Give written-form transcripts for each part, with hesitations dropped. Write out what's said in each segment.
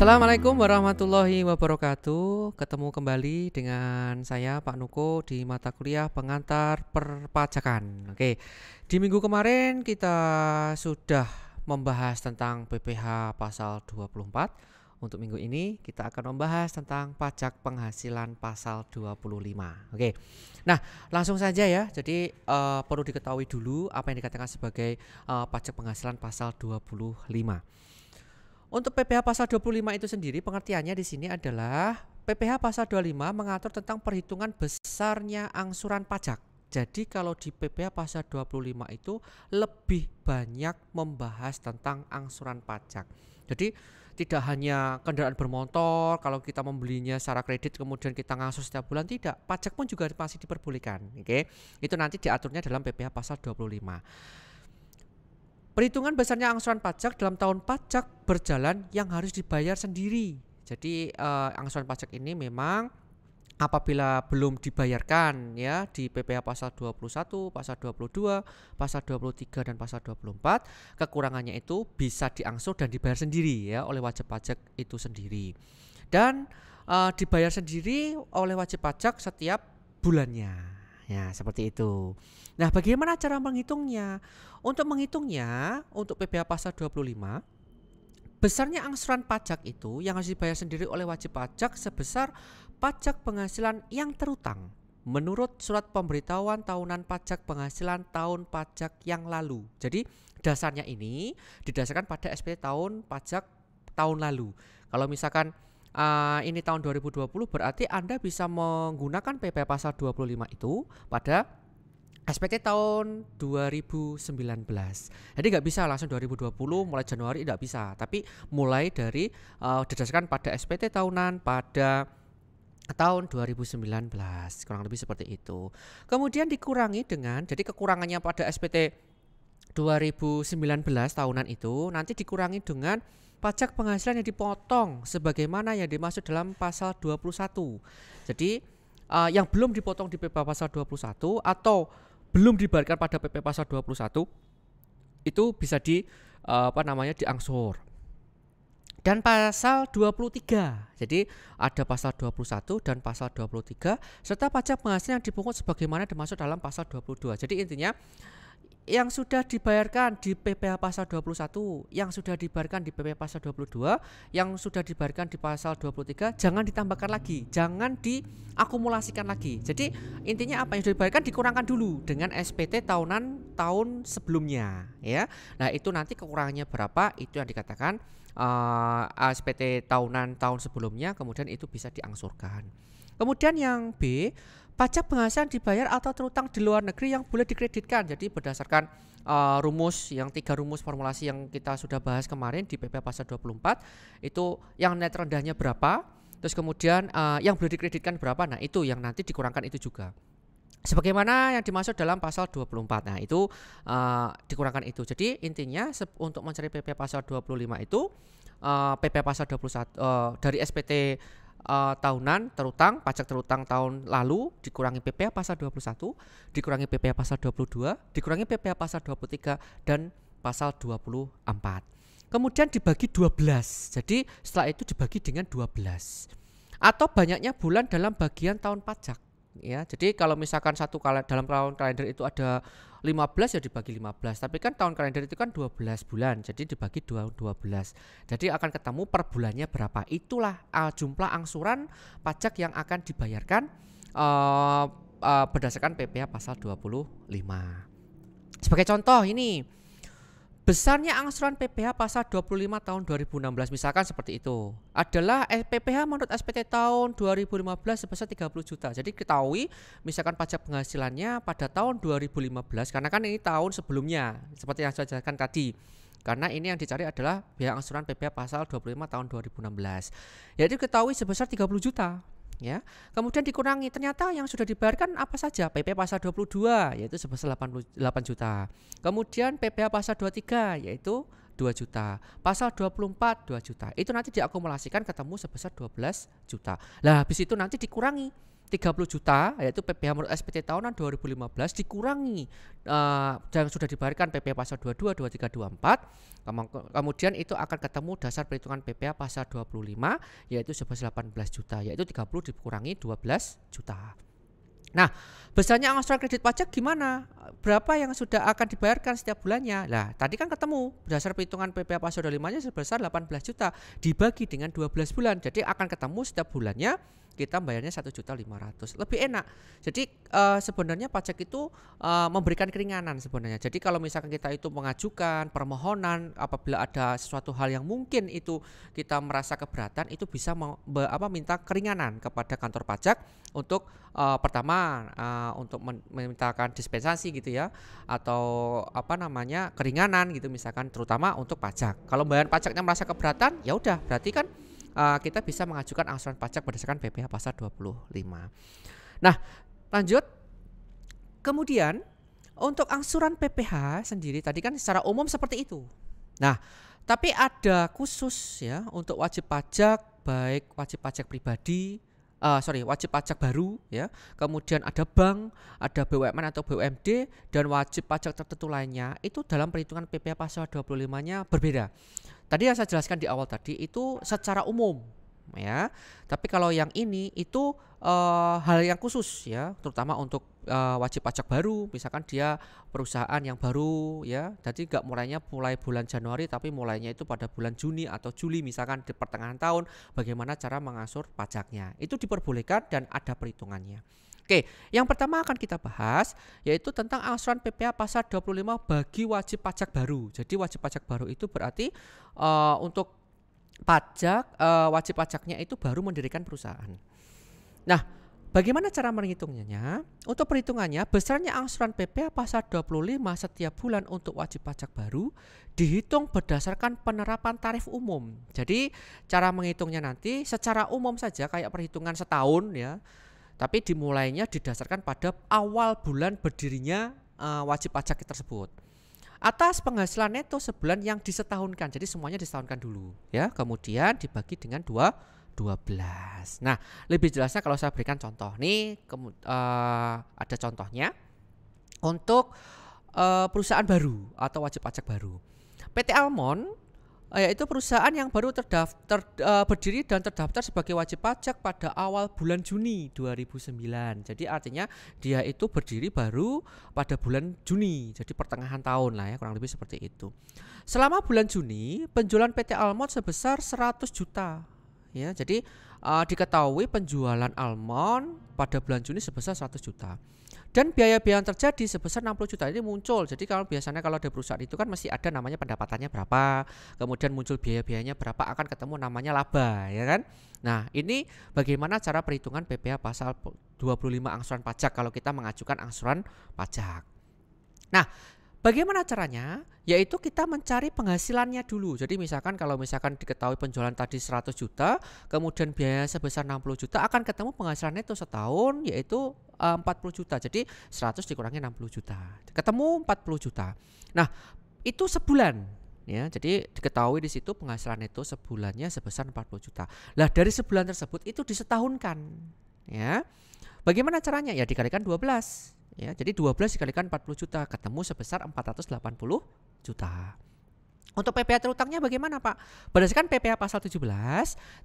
Assalamualaikum warahmatullahi wabarakatuh. Ketemu kembali dengan saya Pak Nuko di mata kuliah pengantar perpajakan. Oke, di minggu kemarin kita sudah membahas tentang PPh pasal 24. Untuk minggu ini kita akan membahas tentang pajak penghasilan pasal 25. Oke. Nah, langsung saja ya. Jadi perlu diketahui dulu apa yang dikatakan sebagai pajak penghasilan pasal 25. Untuk PPh pasal 25 itu sendiri pengertiannya di sini adalah PPh pasal 25 mengatur tentang perhitungan besarnya angsuran pajak. Jadi kalau di PPh pasal 25 itu lebih banyak membahas tentang angsuran pajak. Jadi tidak hanya kendaraan bermotor, kalau kita membelinya secara kredit kemudian kita ngangsur setiap bulan, tidak. Pajak pun juga masih diperbolehkan. Oke. Itu nanti diaturnya dalam PPh pasal 25. Perhitungan besarnya angsuran pajak dalam tahun pajak berjalan yang harus dibayar sendiri. Jadi angsuran pajak ini memang apabila belum dibayarkan ya di PPh pasal 21, pasal 22, pasal 23 dan pasal 24, kekurangannya itu bisa diangsur dan dibayar sendiri ya oleh wajib pajak itu sendiri. Dan dibayar sendiri oleh wajib pajak setiap bulannya. Ya, seperti itu. Nah, bagaimana cara menghitungnya? Untuk menghitungnya, untuk PPh pasal 25, besarnya angsuran pajak itu yang harus dibayar sendiri oleh wajib pajak sebesar pajak penghasilan yang terutang menurut surat pemberitahuan tahunan pajak penghasilan tahun pajak yang lalu. Jadi dasarnya ini didasarkan pada SPT tahun pajak tahun lalu. Kalau misalkan ini tahun 2020 berarti Anda bisa menggunakan PPh pasal 25 itu pada SPT tahun 2019. Jadi nggak bisa langsung 2020 mulai Januari, tidak bisa. Tapi mulai dari didasarkan pada SPT tahunan pada tahun 2019, kurang lebih seperti itu. Kemudian dikurangi dengan, jadi kekurangannya pada SPT 2019 tahunan itu nanti dikurangi dengan pajak penghasilan yang dipotong sebagaimana yang dimaksud dalam pasal 21. Jadi yang belum dipotong di PPh pasal 21 atau belum dibayarkan pada PPh pasal 21 itu bisa diangsur. Dan pasal 23. Jadi ada pasal 21 dan pasal 23 serta pajak penghasilan yang dipungut sebagaimana dimaksud dalam pasal 22. Jadi intinya yang sudah dibayarkan di PPh pasal 21, yang sudah dibayarkan di PPh pasal 22, yang sudah dibayarkan di pasal 23 jangan ditambahkan lagi, jangan diakumulasikan lagi. Jadi intinya apa yang sudah dibayarkan dikurangkan dulu dengan SPT tahunan tahun sebelumnya ya. Nah, itu nanti kekurangannya berapa itu yang dikatakan SPT tahunan tahun sebelumnya, kemudian itu bisa diangsurkan. Kemudian yang B, pajak penghasilan dibayar atau terutang di luar negeri yang boleh dikreditkan. Jadi berdasarkan rumus yang 3 rumus formulasi yang kita sudah bahas kemarin di PPh pasal 24, itu yang net rendahnya berapa, terus kemudian yang boleh dikreditkan berapa. Nah, itu yang nanti dikurangkan itu juga. Sebagaimana yang dimaksud dalam pasal 24. Nah, itu dikurangkan itu. Jadi intinya untuk mencari PPh pasal 25 itu PPh pasal 21 dari SPT tahunan terutang, pajak terutang tahun lalu dikurangi PPh pasal 21, dikurangi PPh pasal 22, dikurangi PPh pasal 23 dan pasal 24. Kemudian dibagi 12. Jadi setelah itu dibagi dengan 12. Atau banyaknya bulan dalam bagian tahun pajak. Ya, jadi kalau misalkan dalam tahun kalender itu ada 15 ya dibagi 15. Tapi kan tahun kalender itu kan 12 bulan. Jadi dibagi 12. Jadi akan ketemu per bulannya berapa. Itulah jumlah angsuran pajak yang akan dibayarkan berdasarkan PPh pasal 25. Sebagai contoh ini besarnya angsuran PPh pasal 25 tahun 2016 misalkan seperti itu adalah PPh menurut SPT tahun 2015 sebesar 30 juta. Jadi ketahui misalkan pajak penghasilannya pada tahun 2015 karena kan ini tahun sebelumnya seperti yang saya jelaskan tadi. Karena ini yang dicari adalah biaya angsuran PPh pasal 25 tahun 2016. Jadi ketahui sebesar 30 juta. Ya. Kemudian dikurangi ternyata yang sudah dibayarkan apa saja. PPh pasal 22 yaitu sebesar 8 juta. Kemudian PPh pasal 23 yaitu 2 juta. Pasal 24 2 juta. Itu nanti diakumulasikan ketemu sebesar 12 juta. Lah habis itu nanti dikurangi 30 juta yaitu PPh menurut SPT tahunan 2015 dikurangi yang sudah dibayarkan PPh pasal 22, 23, 24. Kemudian itu akan ketemu dasar perhitungan PPh pasal 25 yaitu sebesar 18 juta, yaitu 30 dikurangi 12 juta. Nah, besarnya angsuran kredit pajak gimana? Berapa yang sudah akan dibayarkan setiap bulannya? Nah, tadi kan ketemu dasar perhitungan PPh pasal 25-nya sebesar 18 juta dibagi dengan 12 bulan. Jadi akan ketemu setiap bulannya kita bayarnya 1.500.000. Lebih enak. Jadi sebenarnya pajak itu memberikan keringanan sebenarnya. Jadi kalau misalkan kita itu mengajukan permohonan apabila ada sesuatu hal yang mungkin itu kita merasa keberatan, itu bisa minta keringanan kepada kantor pajak untuk pertama untuk memintakan dispensasi gitu ya, atau keringanan gitu misalkan, terutama untuk pajak. Kalau bayaran pajaknya merasa keberatan, ya udah berarti kan kita bisa mengajukan angsuran pajak berdasarkan PPh pasal 25. Nah, lanjut. Kemudian untuk angsuran PPh sendiri tadi kan secara umum seperti itu. Nah, tapi ada khusus ya untuk wajib pajak, baik wajib pajak pribadi, wajib pajak baru ya. Kemudian ada bank, ada BUMN atau BUMD, dan wajib pajak tertentu lainnya. Itu dalam perhitungan PPh pasal 25-nya berbeda. Tadi yang saya jelaskan di awal tadi itu secara umum ya. Tapi kalau yang ini itu hal yang khusus ya, terutama untuk wajib pajak baru, misalkan dia perusahaan yang baru ya. Jadi nggak mulai bulan Januari, tapi mulainya itu pada bulan Juni atau Juli misalkan di pertengahan tahun. Bagaimana cara mengangsur pajaknya? Itu diperbolehkan dan ada perhitungannya. Oke, yang pertama akan kita bahas yaitu tentang angsuran PPh pasal 25 bagi wajib pajak baru. Jadi wajib pajak baru itu berarti untuk pajak wajib pajaknya itu baru mendirikan perusahaan. Nah, bagaimana cara menghitungnya? Untuk perhitungannya, besarnya angsuran PPh pasal 25 setiap bulan untuk wajib pajak baru dihitung berdasarkan penerapan tarif umum. Jadi cara menghitungnya nanti secara umum saja kayak perhitungan setahun ya. Tapi dimulainya didasarkan pada awal bulan berdirinya wajib pajak tersebut. Atas penghasilan neto sebulan yang disetahunkan. Jadi semuanya disetahunkan dulu ya. Kemudian dibagi dengan 12. Nah, lebih jelasnya kalau saya berikan contoh nih, ada contohnya untuk perusahaan baru atau wajib pajak baru. PT Almond yaitu perusahaan yang baru berdiri dan terdaftar sebagai wajib pajak pada awal bulan Juni 2009. Jadi artinya dia itu berdiri baru pada bulan Juni, jadi pertengahan tahun lah ya, kurang lebih seperti itu. Selama bulan Juni penjualan PT Almond sebesar 100 juta ya. Jadi diketahui penjualan Almond pada bulan Juni sebesar 100 juta. Dan biaya-biaya yang terjadi sebesar 60 juta ini muncul. Jadi kalau biasanya kalau ada perusahaan itu kan masih ada namanya pendapatannya berapa, kemudian muncul biaya-biayanya berapa, akan ketemu namanya laba ya kan. Nah, ini bagaimana cara perhitungan PPh pasal 25 angsuran pajak kalau kita mengajukan angsuran pajak. Nah, bagaimana caranya? Yaitu kita mencari penghasilannya dulu. Jadi misalkan kalau diketahui penjualan tadi 100 juta, kemudian biaya sebesar 60 juta, akan ketemu penghasilan neto setahun yaitu 40 juta. Jadi 100 dikurangi 60 juta. Ketemu 40 juta. Nah, itu sebulan ya. Jadi diketahui di situ penghasilan neto sebulannya sebesar 40 juta. Lah dari sebulan tersebut itu disetahunkan ya. Bagaimana caranya? Ya dikalikan 12. Ya, jadi 12 dikalikan 40 juta ketemu sebesar 480 juta. Untuk PPh terutangnya bagaimana Pak? Berdasarkan PPh pasal 17,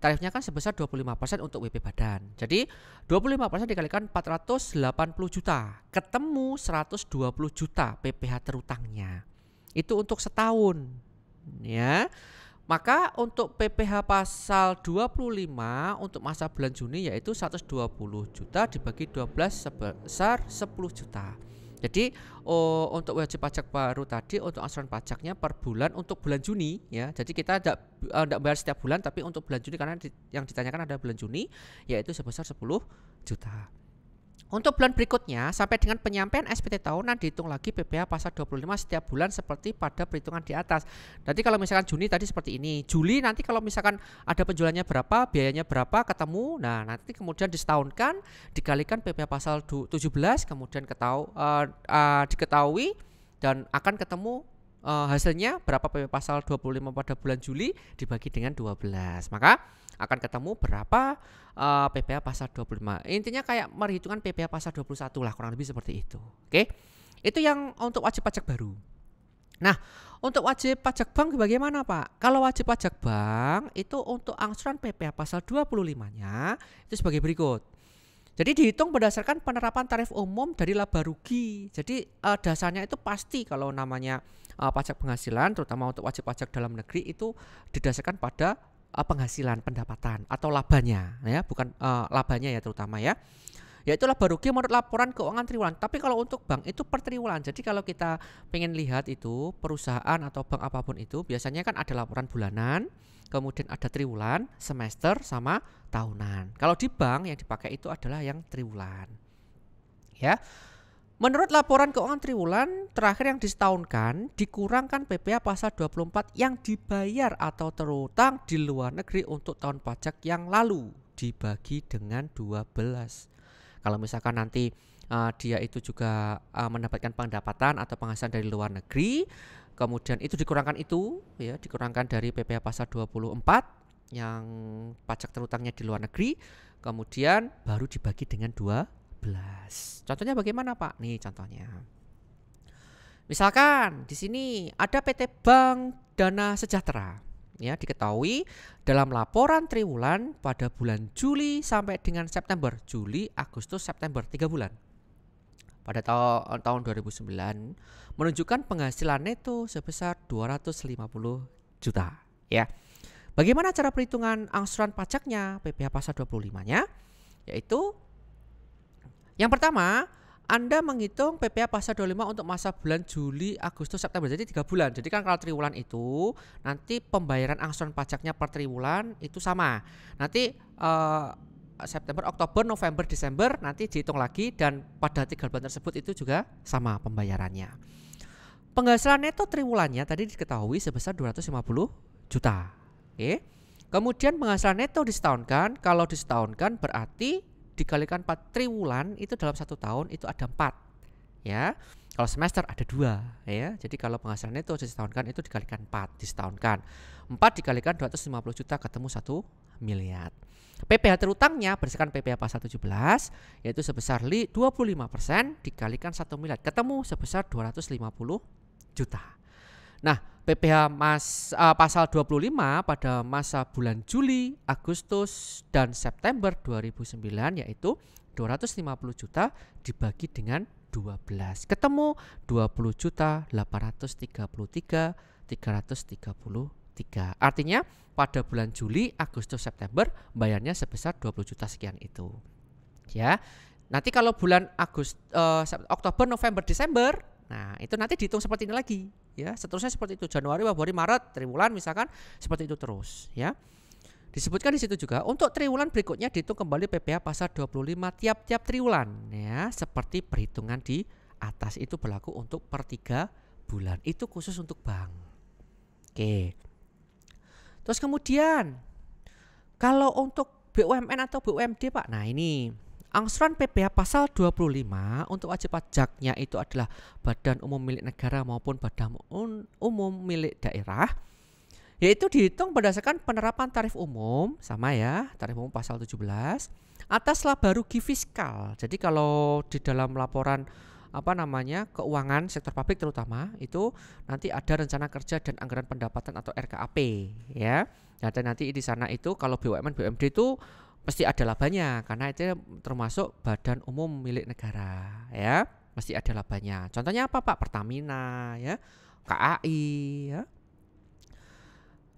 tarifnya kan sebesar 25% untuk WP badan. Jadi 25% dikalikan 480 juta, ketemu 120 juta PPh terutangnya. Itu untuk setahun. Ya. Maka untuk PPh pasal 25 untuk masa bulan Juni yaitu 120 juta dibagi 12 sebesar 10 juta. Jadi untuk wajib pajak baru tadi untuk angsuran pajaknya per bulan untuk bulan Juni ya. Jadi kita tidak bayar setiap bulan, tapi untuk bulan Juni karena yang ditanyakan ada bulan Juni yaitu sebesar 10 juta. Untuk bulan berikutnya sampai dengan penyampaian SPT tahunan dihitung lagi PPh pasal 25 setiap bulan seperti pada perhitungan di atas. Nanti kalau misalkan Juni tadi seperti ini, Juli nanti kalau misalkan ada penjualannya berapa, biayanya berapa, ketemu. Nah, nanti kemudian disetahunkan dikalikan PPh pasal 17 kemudian diketahui dan akan ketemu hasilnya berapa PP pasal 25 pada bulan Juli dibagi dengan 12. Maka akan ketemu berapa PPh pasal 25. Intinya kayak perhitungan PPh pasal 21 lah, kurang lebih seperti itu. Oke. Itu yang untuk wajib pajak baru. Nah, untuk wajib pajak bank bagaimana, Pak? Kalau wajib pajak bank itu untuk angsuran PPh pasal 25-nya itu sebagai berikut. Jadi dihitung berdasarkan penerapan tarif umum dari laba rugi. Jadi dasarnya itu pasti kalau namanya pajak penghasilan, terutama untuk wajib pajak dalam negeri itu didasarkan pada penghasilan pendapatan atau labanya, ya, bukan labanya ya terutama ya. Yaitu laba rugi menurut laporan keuangan triwulan. Tapi kalau untuk bank itu per triwulan. Jadi kalau kita pengen lihat itu perusahaan atau bank apapun itu biasanya kan ada laporan bulanan, kemudian ada triwulan, semester, sama tahunan. Kalau di bank yang dipakai itu adalah yang triwulan. Ya. Menurut laporan keuangan triwulan terakhir yang disetahunkan dikurangkan PPh pasal 24 yang dibayar atau terutang di luar negeri untuk tahun pajak yang lalu dibagi dengan 12. Kalau misalkan nanti dia itu juga mendapatkan pendapatan atau penghasilan dari luar negeri, kemudian itu dikurangkan itu, ya, dikurangkan dari PPh pasal 24 yang pajak terutangnya di luar negeri, kemudian baru dibagi dengan 12. Contohnya bagaimana, Pak? Nih contohnya. Misalkan di sini ada PT Bank Dana Sejahtera. Ya, diketahui dalam laporan triwulan pada bulan Juli sampai dengan September, Juli, Agustus, September, 3 bulan. Pada tahun 2009 menunjukkan penghasilan neto sebesar 250 juta, ya. Bagaimana cara perhitungan angsuran pajaknya PPh pasal 25-nya? Yaitu yang pertama, Anda menghitung PPh pasal 25 untuk masa bulan Juli, Agustus, September. Jadi 3 bulan. Jadi kan kalau triwulan itu nanti pembayaran angsuran pajaknya per triwulan itu sama. Nanti September, Oktober, November, Desember nanti dihitung lagi dan pada 3 bulan tersebut itu juga sama pembayarannya. Penghasilan neto triwulannya tadi diketahui sebesar 250 juta. Oke. Kemudian penghasilan neto disetahunkan. Kalau disetahunkan berarti dikalikan 4 triwulan itu dalam 1 tahun itu ada 4, ya. Kalau semester ada 2, ya. Jadi kalau penghasilan neto disetahunkan itu dikalikan 4 disetahunkan. 4 dikalikan 250 juta ketemu 1 miliar. PPh terutangnya berdasarkan PPh pasal 17 yaitu sebesar 25% dikalikan 1 miliar ketemu sebesar 250 juta. Nah, PPh pasal 25 pada masa bulan Juli, Agustus, dan September 2009 yaitu 250 juta dibagi dengan 12. Ketemu 20 juta 833 333. Artinya pada bulan Juli, Agustus, September bayarnya sebesar 20 juta sekian itu. Ya. Nanti kalau bulan Oktober, November, Desember, nah itu nanti dihitung seperti ini lagi, ya. Seterusnya seperti itu, Januari, Februari, Maret, triwulan misalkan seperti itu terus, ya. Disebutkan di situ juga untuk triwulan berikutnya dihitung kembali PPh pasal 25 tiap-tiap triwulan, ya, seperti perhitungan di atas itu berlaku untuk per 3 bulan. Itu khusus untuk bank. Oke. Terus kemudian kalau untuk BUMN atau BUMD, Pak. Nah, ini angsuran PPh pasal 25 untuk wajib pajaknya itu adalah badan umum milik negara maupun badan umum milik daerah, yaitu dihitung berdasarkan penerapan tarif umum, sama ya, tarif umum pasal 17 atas laba rugi fiskal. Jadi kalau di dalam laporan keuangan sektor publik terutama itu nanti ada rencana kerja dan anggaran pendapatan atau RKAP, ya. Dan nanti di sana itu kalau BUMN BUMD itu pasti ada labanya karena itu termasuk badan umum milik negara, ya. Pasti ada labanya. Contohnya apa, Pak? Pertamina, ya, KAI, ya.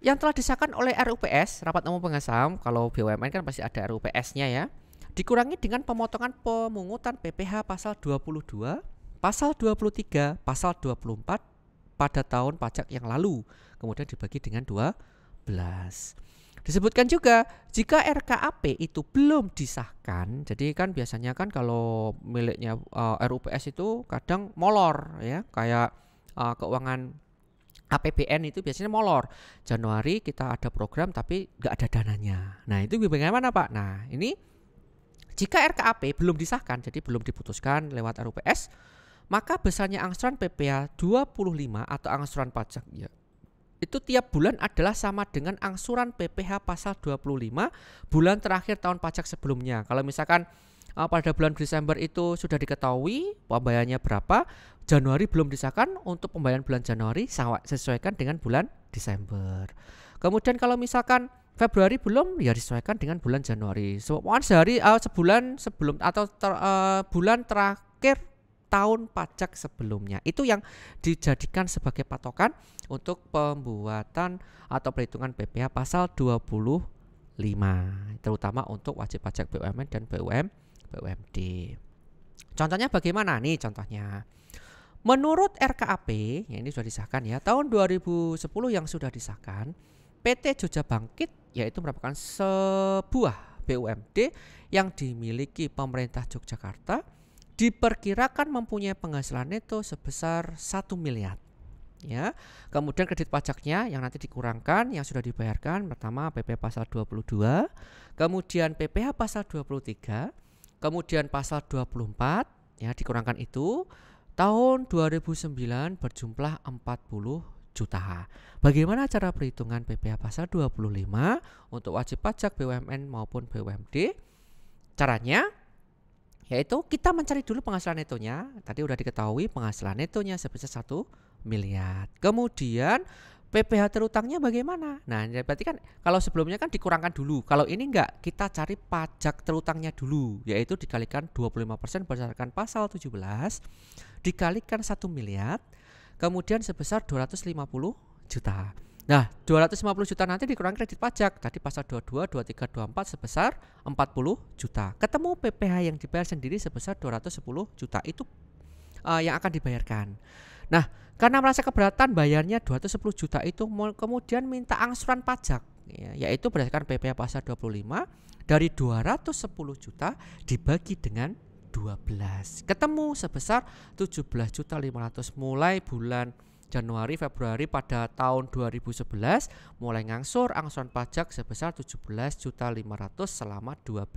Yang telah disahkan oleh RUPS, Rapat Umum Pengasam, kalau BUMN kan pasti ada RUPS-nya, ya. Dikurangi dengan pemotongan pemungutan PPh pasal 22, pasal 23, pasal 24 pada tahun pajak yang lalu, kemudian dibagi dengan 12. Disebutkan juga jika RKAP itu belum disahkan, jadi kan biasanya kan kalau miliknya RUPS itu kadang molor, ya, kayak keuangan APBN itu biasanya molor. Januari kita ada program tapi nggak ada dananya. Nah, itu bagaimana, Pak? Nah, ini jika RKAP belum disahkan, jadi belum diputuskan lewat RUPS, maka besarnya angsuran PPh 25 atau angsuran pajak ya, itu tiap bulan adalah sama dengan angsuran PPh pasal 25 bulan terakhir tahun pajak sebelumnya. Kalau misalkan pada bulan Desember itu sudah diketahui pembayarannya berapa, Januari belum disahkan, untuk pembayaran bulan Januari sesuaikan dengan bulan Desember. Kemudian kalau misalkan Februari belum, ya disesuaikan dengan bulan Januari. Sebulan sebelum atau bulan terakhir tahun pajak sebelumnya. Itu yang dijadikan sebagai patokan untuk pembuatan atau perhitungan PPh pasal 25, terutama untuk wajib pajak BUMN dan BUMD. Contohnya bagaimana nih contohnya? Menurut RKAP, ya ini sudah disahkan ya, tahun 2010 yang sudah disahkan, PT Jogja Bangkit yaitu merupakan sebuah BUMD yang dimiliki pemerintah Yogyakarta, diperkirakan mempunyai penghasilan neto sebesar 1 miliar. Ya, kemudian kredit pajaknya yang nanti dikurangkan yang sudah dibayarkan, pertama PPh pasal 22, kemudian PPh pasal 23, kemudian pasal 24 ya dikurangkan itu tahun 2009 berjumlah 40 juta. Bagaimana cara perhitungan PPh pasal 25 untuk wajib pajak BUMN maupun BUMD? Caranya yaitu kita mencari dulu penghasilan netonya. Tadi udah diketahui penghasilan netonya sebesar 1 miliar. Kemudian PPh terutangnya bagaimana? Nah, berarti kan kalau sebelumnya kan dikurangkan dulu. Kalau ini enggak, kita cari pajak terutangnya dulu, yaitu dikalikan 25% berdasarkan pasal 17 dikalikan 1 miliar, kemudian sebesar 250 juta. Nah, 250 juta nanti dikurangi kredit pajak. Tadi pasal 22, 23, 24 sebesar 40 juta. Ketemu PPh yang dibayar sendiri sebesar 210 juta. Itu yang akan dibayarkan. Nah, karena merasa keberatan bayarnya 210 juta itu, kemudian minta angsuran pajak ya, yaitu berdasarkan PPh pasal 25 dari 210 juta dibagi dengan 12. Ketemu sebesar 17.500.000 mulai bulan Januari Februari pada tahun 2011 mulai ngangsur angsuran pajak sebesar 17.500.000 selama 12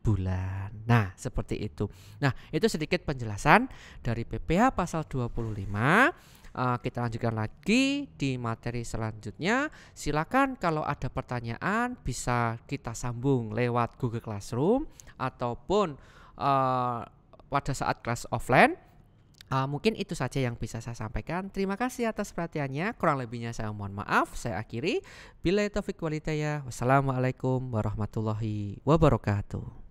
bulan. Nah, seperti itu. Nah, itu sedikit penjelasan dari PPh pasal 25. Kita lanjutkan lagi di materi selanjutnya. Silakan kalau ada pertanyaan bisa kita sambung lewat Google Classroom ataupun pada saat kelas offline. Mungkin itu saja yang bisa saya sampaikan. Terima kasih atas perhatiannya. Kurang lebihnya saya mohon maaf. Saya akhiri. Billahi taufiq wal hidayah. Wassalamualaikum warahmatullahi wabarakatuh.